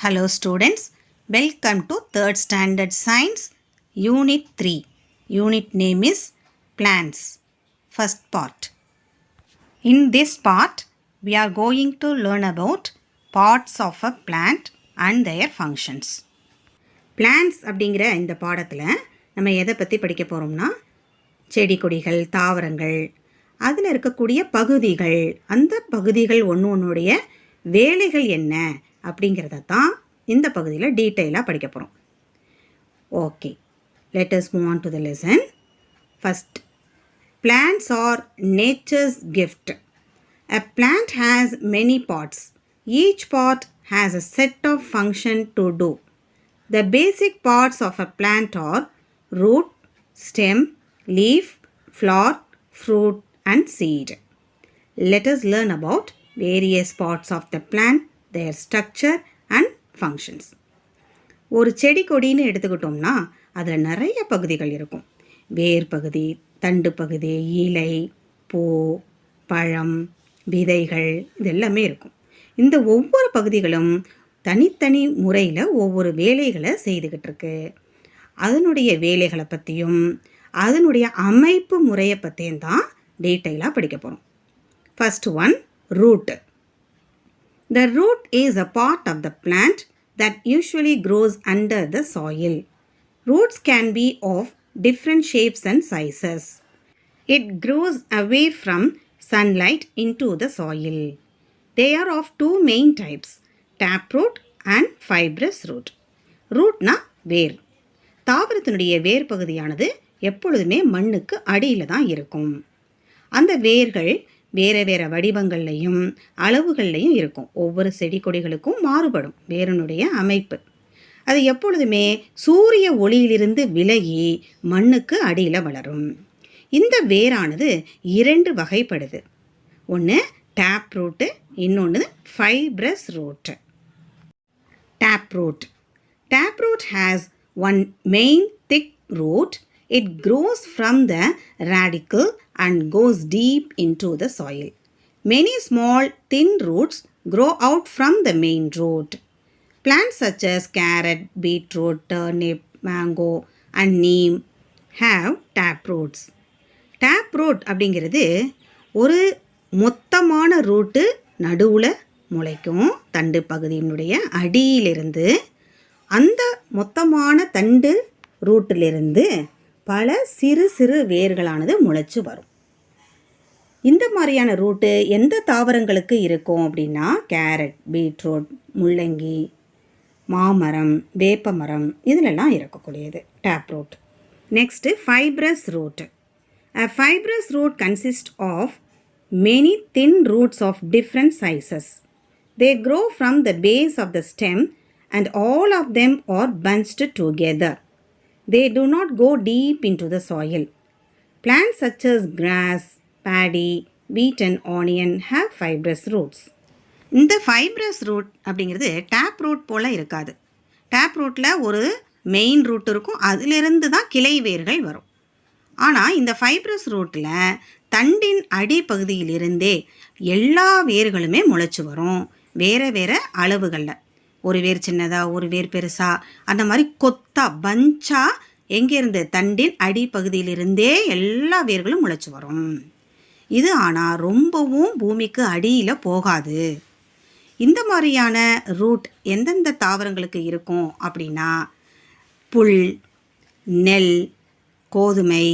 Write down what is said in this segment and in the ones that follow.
Hello students, welcome to 3rd Standard Science Unit 3. Unit name is Plants. First part. In this part, we are going to learn about parts of a plant and their functions. Plants அப்படிங்கிற இந்த பாடத்தில் நம்ம எதை பற்றி படிக்க போகிறோம்னா செடி கொடிகள் தாவரங்கள் அதில் இருக்கக்கூடிய பகுதிகள் அந்த பகுதிகள் ஒன்றுடைய வேலைகள் என்ன அப்படிங்கிறத தான் இந்த பகுதியில் டீட்டெயிலாக படிக்க போகிறோம். Okay, let us move on to the lesson. First, plants are nature's gift. A plant has many parts. Each part has a set of function to do. The basic parts of a plant are root, stem, leaf, flower, fruit and seed. Let us learn about various parts of the plant, their structure and functions. ஒரு செடி கொடின்னு எடுத்துக்கிட்டோம்னா அதில் நிறைய பகுதிகள் இருக்கும். வேர் பகுதி, தண்டு பகுதி, இலை, பூ, பழம், விதைகள் இது எல்லாமே இருக்கும். இந்த ஒவ்வொரு பகுதிகளும் தனித்தனி முறையில் ஒவ்வொரு வேலைகளை செய்துக்கிட்டு இருக்கு. அதனுடைய வேலைகளை பற்றியும் அதனுடைய அமைப்பு முறையை பற்றியும் தான் டீட்டெயிலாக படிக்க போகிறோம். First one, root. The root is a part of the plant that usually grows under the soil. Roots can be of different shapes and sizes. It grows away from sunlight into the soil. They are of two main types, taproot and fibrous root. ரூட்னா வேர். தாவரத்தினுடைய வேர் பகுதியானது எப்பொழுதுமே மண்ணுக்கு அடியில் தான் இருக்கும். அந்த வேர்கள் வேறு வேறு வடிவங்கள்லையும் அளவுகள்லையும் இருக்கும். ஒவ்வொரு செடி கொடிகளுக்கும் மாறுபடும் வேரினுடைய அமைப்பு. அது எப்பொழுதுமே சூரிய ஒளியிலிருந்து விலகி மண்ணுக்கு அடியில் வளரும். இந்த வேரானது இரண்டு வகைப்படுது. ஒன்று டேப் ரூட்டு, இன்னொன்று fibrous root. Tap root. Tap root has one main thick root. It grows from the radicle and goes deep into the soil. Many small thin roots grow out from the main root. Plants such as carrot, beetroot, turnip, mango and neem have tap roots. Tap root அப்படிங்கிறது ஒரு மொத்தமான route நடுவில் முளைக்கும். தண்டு பகுதியினுடைய அடியிலிருந்து அந்த மொத்தமான தண்டு ரூட்டிலிருந்து பல சிறு சிறு வேர்களானது முளைச்சு வரும். இந்த மாதிரியான ரூட்டு எந்த தாவரங்களுக்கு இருக்கும் அப்படின்னா கேரட், பீட்ரூட், முள்ளங்கி, மாமரம், வேப்ப மரம் இதிலெல்லாம் இருக்கக்கூடியது tap root. Next fibrous root. A fibrous root consists of many thin roots of different sizes. They grow from the base of the stem and all of them are bunched together. They do not go deep into the soil. Plants such as grass, paddy, wheat and onion have fibrous roots. இந்த fibrous root அப்படிங்கிறது tape root போல் இருக்காது. Tape ரூட்டில் ஒரு main route இருக்கும், அதிலிருந்து தான் கிளை வேர்கள் வரும். ஆனால் இந்த ஃபைப்ரஸ் ரூட்டில் தண்டின் அடிப்பகுதியிலிருந்தே எல்லா வேர்களுமே முளைச்சி வரும். வேறு வேறு அளவுகளில், ஒரு வேர் சின்னதாக ஒரு வேர் பெருசாக, அந்த மாதிரி கொத்தா பஞ்சாக எங்கேருந்து தண்டின் அடிப்பகுதியிலிருந்தே எல்லா வேர்களும் முளைச்சி வரும். இது ஆனால் ரொம்பவும் பூமிக்கு அடியில் போகாது. இந்த மாதிரியான ரூட் எந்தெந்த தாவரங்களுக்கு இருக்கும் அப்படின்னா புல், நெல், கோதுமை,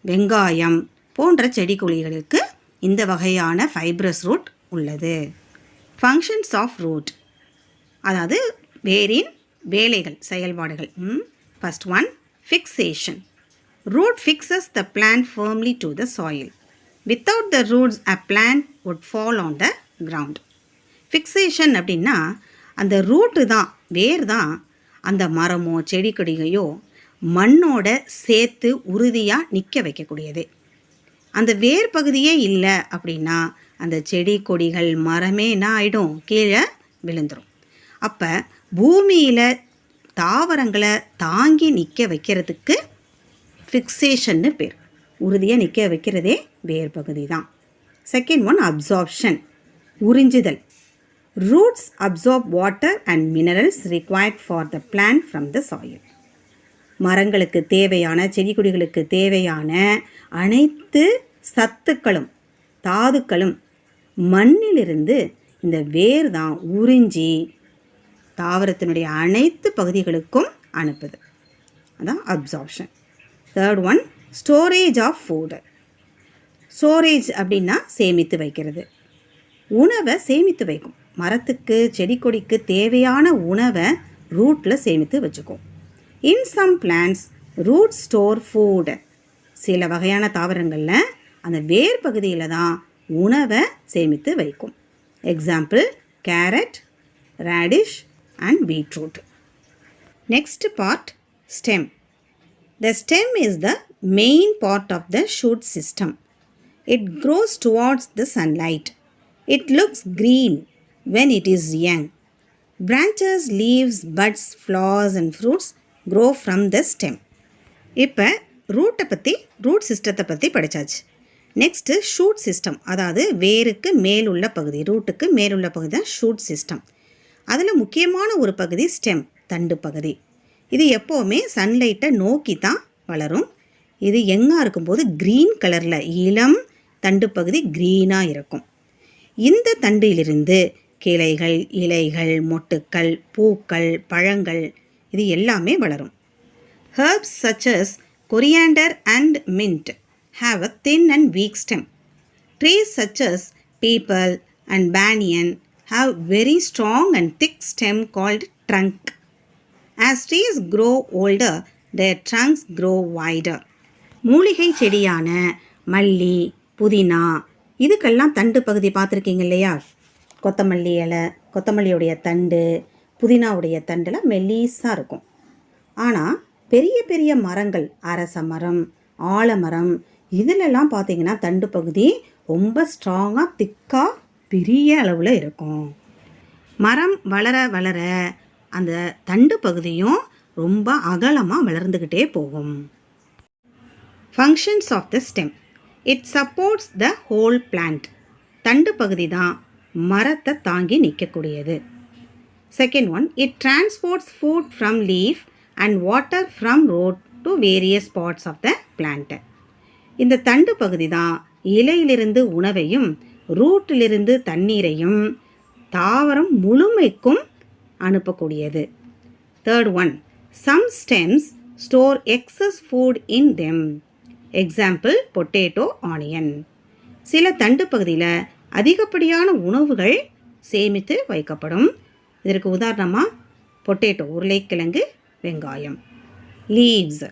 வெங்காயம் போன்ற செடி கொடிகளுக்கு இந்த வகையான ஃபைப்ரஸ் ரூட் உள்ளது. ஃபங்க்ஷன்ஸ் ஆஃப் ரூட், அதாவது வேரின் வேலைகள், செயல்பாடுகள். First one, fixation. Root fixes the plant firmly to the soil. Without the roots, a plant would fall on the ground. Fixation அப்படின்னா அந்த ரூட்டு தான், வேர் தான் அந்த மரமோ செடி கொடிகையோ மண்ணோட சேர்த்து உறுதியாக நிற்க வைக்கக்கூடியது. அந்த வேர் பகுதியே இல்லை அப்படின்னா அந்த செடி கொடிகள் மரமே என்ன ஆகிடும், கீழே விழுந்துடும். அப்போ பூமியில் தாவரங்களை தாங்கி நிற்க வைக்கிறதுக்கு ஃபிக்ஸேஷன்னு பேர். உறுதியாக நிற்க வைக்கிறதே வேர் பகுதி தான். செகண்ட் ஒன், அப்சார்ப்ஷன், உறிஞ்சுதல். Roots absorb water and minerals required for the plant from the soil. மரங்களுக்கு தேவையான செடி கொடிகளுக்கு தேவையான அனைத்து சத்துக்களும் தாதுக்களும் மண்ணிலிருந்து இந்த வேர் தான் உறிஞ்சி தாவரத்தினுடைய அனைத்து பகுதிகளுக்கும் அனுப்புது. அதான் absorption. Third one, storage of food. Storage அப்படின்னா சேமித்து வைக்கிறது. உணவை சேமித்து வைக்கும். மரத்துக்கு செடி கொடிக்கு தேவையான உணவை ரூட்டில் சேமித்து வச்சுக்கும். In some plants root store food. சில வகையான தாவரங்களில் அந்த வேர் பகுதியில் தான் உணவை சேமித்து வைக்கும். Example carrot, radish and beetroot. Next part, stem. The stem is the main part of the shoot system. It grows towards the sunlight. It looks green when it is young. Branches, leaves, buds, flowers and fruits grow from the stem. இப்போ root சிஸ்டத்தை பற்றி படித்தாச்சு. Next shoot system, அதாவது வேருக்கு மேலுள்ள பகுதி, ரூட்டுக்கு மேலுள்ள பகுதி தான் ஷூட் சிஸ்டம். அதில் முக்கியமான ஒரு பகுதி ஸ்டெம், தண்டு பகுதி. இது எப்போவுமே சன்லைட்டை நோக்கி தான் வளரும். இது யங்காக இருக்கும்போது க்ரீன் கலரில் இளம் தண்டு பகுதி க்ரீனாக இருக்கும். இந்த தண்டிலிருந்து கிளைகள், இலைகள், மொட்டுக்கள், பூக்கள், பழங்கள் இது எல்லாமே வளரும். Herbs such as coriander and mint have a thin and weak stem. Trees such as peepal and banyan have very strong and thick stem called trunk. As trees grow older, their trunks grow wider. மூலிகை செடியான மல்லி, புதினா இதுக்கெல்லாம் தண்டு பகுதி பார்த்துருக்கீங்க இல்லையா? கொத்தமல்லி இலை, கொத்தமல்லியுடைய தண்டு, புதினாவுடைய தண்டெல்லாம் மெல்லிஸாக இருக்கும். ஆனால் பெரிய பெரிய மரங்கள், அரச மரம், ஆலமரம் இதிலெல்லாம் பார்த்தீங்கன்னா தண்டு பகுதி ரொம்ப ஸ்ட்ராங்காக திக்காக பெரிய அளவில் இருக்கும். மரம் வளர வளர அந்த தண்டு பகுதியும் ரொம்ப அகலமாக வளர்ந்துக்கிட்டே போகும். Functions of the stem. It supports the whole plant. தண்டு பகுதி தான் மரத்தை தாங்கி நிற்கக்கூடியது. Second one, it transports food from leaf and water from root to various parts of the plant. இந்த தண்டு பகுதி தான் இலையிலிருந்து உணவையும் ரூட்டிலிருந்து தண்ணீரையும் தாவரம் முழுமைக்கும் அனுப்பக்கூடியது. Third one, some stems store excess food in them. Example potato, onion. சில தண்டு பகுதியில் அதிகப்படியான உணவுகள் சேமித்து வைக்கப்படும். இதற்கு உதாரணமாக பொட்டேட்டோ, உருளைக்கிழங்கு, வெங்காயம். Leaves.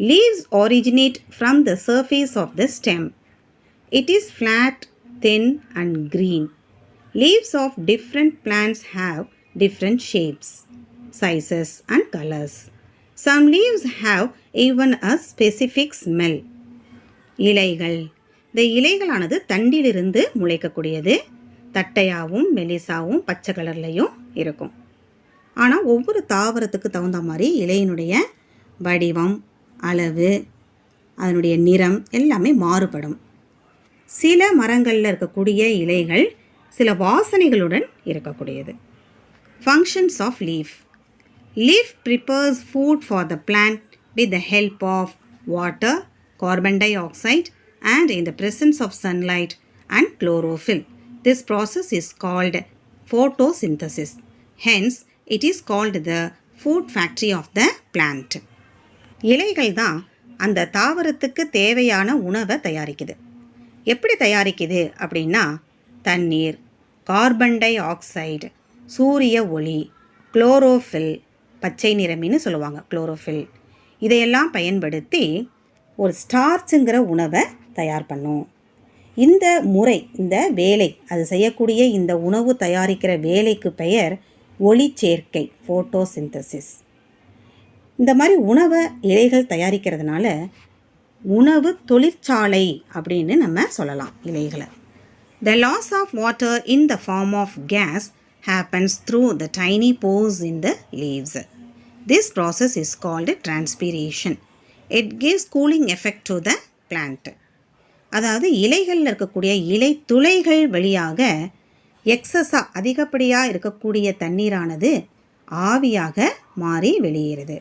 Leaves originate from the surface of the stem. It is flat, thin and green. Leaves of different plants have different shapes, sizes and colors. Some leaves have even a specific smell. இலைகள். இந்த இலைகளானது தண்டிலிருந்து முளைக்கக்கூடியது. தட்டையாகவும் மெலிசாவும் பச்சை கலர்லையும் இருக்கும். ஆனால் ஒவ்வொரு தாவரத்துக்கு தகுந்த மாதிரி இலையினுடைய வடிவம், அளவு, அதனுடைய நிறம் எல்லாமே மாறுபடும். சில மரங்களில் இருக்கக்கூடிய இலைகள் சில வாசனைகளுடன் இருக்கக்கூடியது. Functions of leaf. Leaf prepares food for the plant with the help of water, carbon dioxide and in the presence of sunlight and chlorophyll. This process is called photosynthesis. Hence, it is called the food factory of the plant. இலைகள் தான் அந்த தாவரத்துக்கு தேவையான உணவை தயாரிக்குது. எப்படி தயாரிக்குது அப்படின்னா, தண்ணீர், carbon di oxide, சூரிய ஒளி, குளோரோஃபில், பச்சை நிறமின்னு சொல்லுவாங்க குளோரோஃபில், இதையெல்லாம் பயன்படுத்தி ஒரு ஸ்டார்ச்சுங்கிற உணவை தயார் பண்ணும். இந்த முறை, இந்த வேலை, அது செய்யக்கூடிய இந்த உணவு தயாரிக்கிற வேலைக்கு பெயர் ஒளிச்சேர்க்கை, ஃபோட்டோசிந்தசிஸ். இந்த மாதிரி உணவை இலைகள் தயாரிக்கிறதுனால உணவு தொழிற்சாலை அப்படின்னு நம்ம சொல்லலாம் இலைகளை. The loss of water in the form of gas happens through the tiny pores in the leaves. This process is called transpiration. It gives cooling effect to the plant. அதாவது இலைகளில் இருக்கக்கூடிய இலை துளைகள் வழியாக எக்ஸஸாக அதிகப்படியாக இருக்கக்கூடிய தண்ணீரானது ஆவியாக மாறி வெளியேறுது.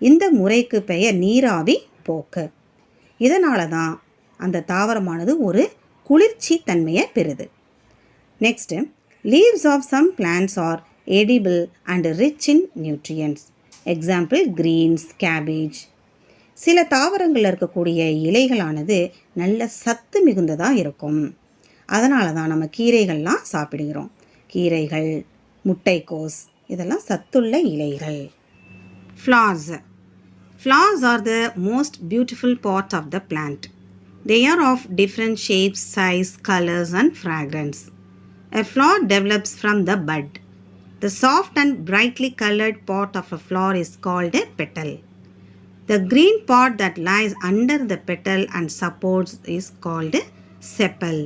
இந்த முறைக்கு பெயர் நீராவி போக்கு. இதனால தான் அந்த தாவரமானது ஒரு குளிர்ச்சி தன்மையை பெறுது. Next, leaves of some plants are edible and rich in nutrients. Example greens, cabbage. சில தாவரங்களில் இருக்கக்கூடிய இலைகளானது நல்ல சத்து மிகுந்ததாக இருக்கும். அதனால தான் நம்ம கீரைகள்லாம் சாப்பிடுகிறோம். கீரைகள், முட்டைக்கோஸ் இதெல்லாம் சத்துள்ள இலைகள். Flowers. Flowers are the most beautiful part of the plant. They are of different shapes, size, colors and fragrance. A flower develops from the bud. The soft and brightly colored part of a flower is called a petal. The green part that lies under the petal and supports is called a sepal.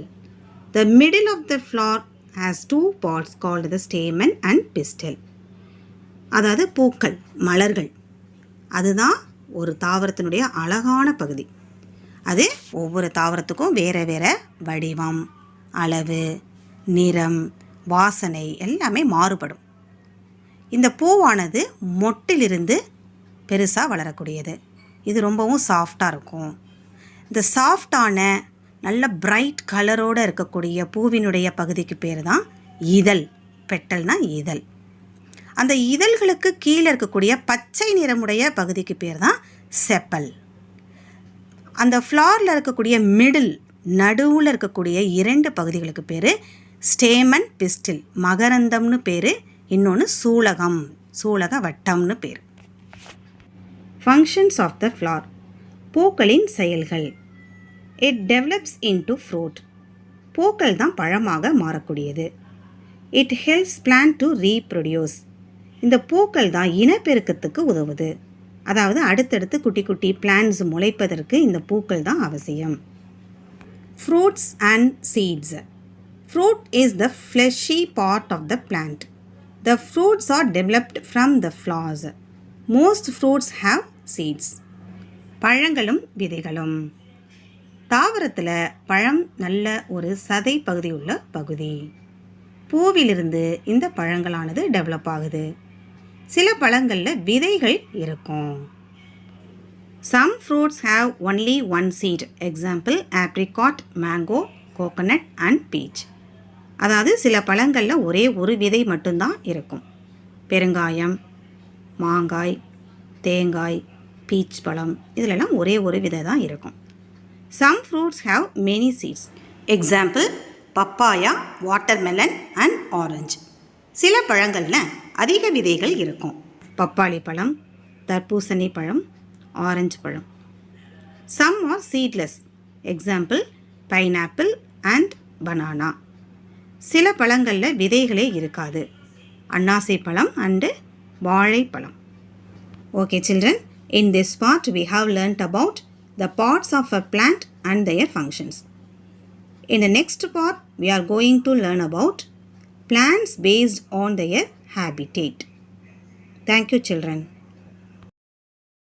The middle of the flower has two parts called the stamen and pistil. அதாவது பூக்கள், மலர்கள். அதுதான் ஒரு தாவரத்தினுடைய அழகான பகுதி. அது ஒவ்வொரு தாவரத்துக்கும் வேறு வேறு வடிவம், அளவு, நிறம், வாசனை எல்லாமே மாறுபடும். இந்த பூவானது மொட்டிலிருந்து பெருசாக வளரக்கூடியது. இது ரொம்பவும் சாஃப்டாக இருக்கும். இந்த சாஃப்டான நல்ல பிரைட் கலரோடு இருக்கக்கூடிய பூவினுடைய பகுதிக்கு பேர் தான் இதழ். பெட்டல்னால் இதழ். அந்த இதழ்களுக்கு கீழே இருக்கக்கூடிய பச்சை நிறமுடைய பகுதிக்கு பேர் தான் செப்பல். அந்த ஃப்ளாரில் இருக்கக்கூடிய மிடில், நடுவில் இருக்கக்கூடிய 2 பகுதிகளுக்கு பேர் ஸ்டேமன், பிஸ்டில். மகரந்தம்னு பேர், இன்னொன்று சூலகம், சூலக வட்டம்னு பேர். Functions of the flower. பூக்களின் செயல்கள். It develops into fruit. பூக்கள் தான் பழமாக மாறக்கூடியது. It helps plant to reproduce. இந்த பூக்கள் தான் இனப்பெருக்கத்துக்கு உதவுது. அதாவது அடுத்தடுத்து குட்டி குட்டி பிளான்ட்ஸ் முளைப்பதற்கு இந்த பூக்கள் தான் அவசியம். Fruits and seeds. Fruit is the fleshy part of the plant. The fruits are developed from the flowers. Most fruits have seeds. பழங்களும் விதைகளும். தாவரத்தில் பழம் நல்ல ஒரு சதை பகுதி உள்ள பகுதி. பூவிலிருந்து இந்த பழங்களானது டெவலப் ஆகுது. சில பழங்களில் விதைகள் இருக்கும். Some fruits have only one seed. Example, apricot, mango, coconut and peach. அதாவது சில பழங்களில் ஒரே ஒரு விதை மட்டும்தான் இருக்கும். பெருங்காயம், மாங்காய், தேங்காய், பீச் பழம் இதிலெல்லாம் ஒரே ஒரு விதை தான் இருக்கும். Some fruits have many seeds. Example, papaya, watermelon and orange. சில பழங்களில் அதிக விதைகள் இருக்கும். பப்பாளி பழம், தர்பூசணி பழம், ஆரஞ்சு பழம். Some are seedless. Example, pineapple and banana. சில பழங்களில் விதைகளே இருக்காது. அன்னாசி பழம் அண்டு வாழைப்பழம். Okay children, in this part we have learnt about the parts of a plant and their functions. In the next part we are going to learn about plants based on their habitat. Thank you children.